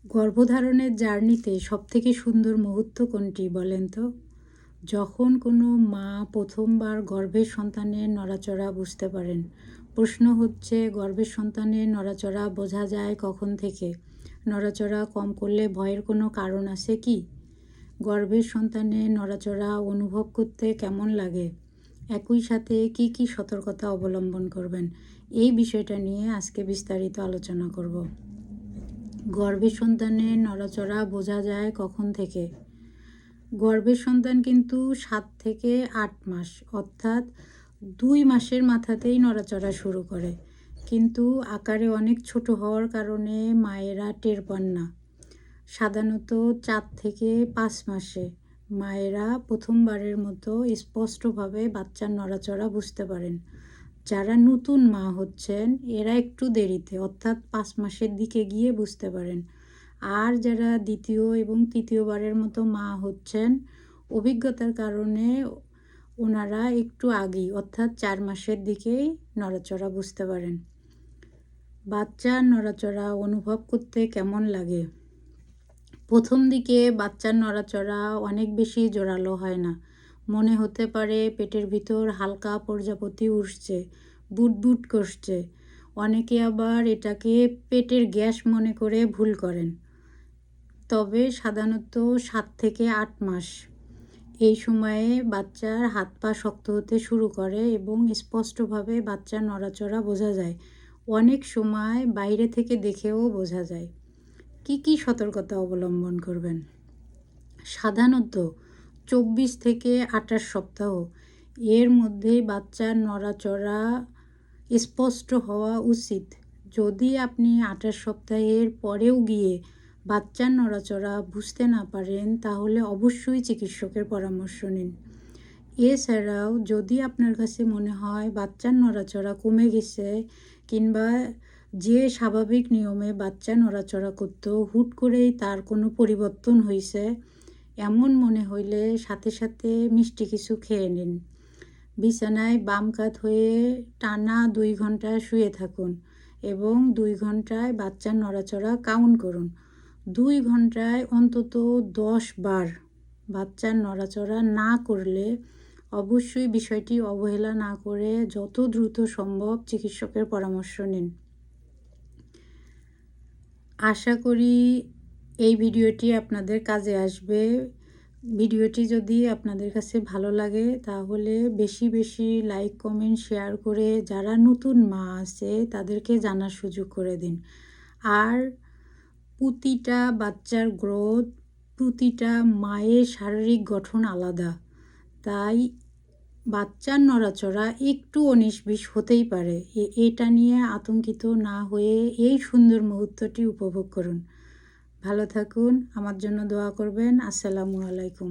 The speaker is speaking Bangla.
গর্ভধারণের জার্নিতে সবথেকে সুন্দর মুহূর্ত কোনটি বলেন তো? যখন কোনো মা প্রথমবার গর্ভের সন্তানের নড়াচড়া বুঝতে পারেন। প্রশ্ন হচ্ছে, গর্ভের সন্তানের নড়াচড়া বোঝা যায় কখন থেকে? নড়াচড়া কম করলে ভয়ের কোনো কারণ আছে কি? গর্ভের সন্তানের নড়াচড়া অনুভব করতে কেমন লাগে? একই সাথে কি কি সতর্কতা অবলম্বন করবেন? এই বিষয়টা নিয়ে আজকে বিস্তারিত আলোচনা করব। গর্ভের সন্তানের নড়াচড়া বোঝা যায় কখন থেকে? গর্ভের সন্তান কিন্তু 7 থেকে 8 মাস অর্থাৎ 2 মাসের মাথাতেই নড়াচড়া শুরু করে, কিন্তু আকারে অনেক ছোট হওয়ার কারণে মায়েরা টের পান না। সাধারণত 4 থেকে 5 মাসে মায়েরা প্রথমবারের মতো স্পষ্টভাবে বাচ্চার নড়াচড়া বুঝতে পারেন। যারা নতুন মা হচ্ছেন এরা একটু দেরিতে অর্থাৎ 5 মাসের দিকে গিয়ে বুঝতে পারেন। আর যারা দ্বিতীয় এবং তৃতীয়বারের মতো মা হচ্ছেন, অভিজ্ঞতার কারণে ওনারা একটু আগেই অর্থাৎ 4 মাসের দিকেই নড়াচড়া বুঝতে পারেন। বাচ্চার নড়াচড়া অনুভব করতে কেমন লাগে? প্রথম দিকে বাচ্চার নড়াচড়া অনেক বেশি জোরালো হয় না। মনে হতে পারে পেটের ভিতর হালকা প্রজাপতি উঠছে, বুটবুট করছে। অনেকে আবার এটাকে পেটের গ্যাস মনে করে ভুল করেন। তবে সাধারণত 7 থেকে 8 মাস এই সময়ে বাচ্চার হাত পা শক্ত হতে শুরু করে এবং স্পষ্টভাবে বাচ্চার নড়াচড়া বোঝা যায়। অনেক সময় বাইরে থেকে দেখেও বোঝা যায়। কি কি সতর্কতা অবলম্বন করবেন? সাধারণত 24 থেকে 28 সপ্তাহ এর মধ্যেই বাচ্চার নড়াচড়া স্পষ্ট হওয়া উচিত। যদি আপনি 28 সপ্তাহের পরেও গিয়ে বাচ্চার নড়াচড়া বুঝতে না পারেন, তাহলে অবশ্যই চিকিৎসকের পরামর্শ নিন। এছাড়াও যদি আপনার কাছে মনে হয় বাচ্চার নড়াচড়া কমে গেছে, কিংবা যে স্বাভাবিক নিয়মে বাচ্চা নড়াচড়া করতো হুট করেই তার কোনো পরিবর্তন হয়েছে, এমন মনে হইলে সাথে সাথে মিষ্টি কিছু খেয়ে নিন। বিছানায় বাম কাত হয়ে টানা 2 ঘন্টা শুয়ে থাকুন এবং 2 ঘন্টায় বাচ্চার নড়াচড়া কাউন্ট করুন। 2 ঘন্টায় অন্তত 10 বার বাচ্চার নড়াচড়া না করলে অবশ্যই বিষয়টি অবহেলা না করে যত দ্রুত সম্ভব চিকিৎসকের পরামর্শ নিন। আশা করি এই ভিডিওটি আপনাদের কাজে আসবে। ভিডিওটি যদি আপনাদের কাছে ভালো লাগে তাহলে বেশি বেশি লাইক, কমেন্ট, শেয়ার করে যারা নতুন মা আছে তাদেরকে জানার সুযোগ করে দিন। আর প্রতিটা বাচ্চার গ্রোথ, প্রতিটা মায়ের শারীরিক গঠন আলাদা, তাই বাচ্চার নড়াচড়া একটু 19-20 হতেই পারে। এটা নিয়ে আতঙ্কিত না হয়ে এই সুন্দর মুহূর্তটি উপভোগ করুন। ভালো থাকুন, আমার জন্য দোয়া করবেন। আসসালামু আলাইকুম।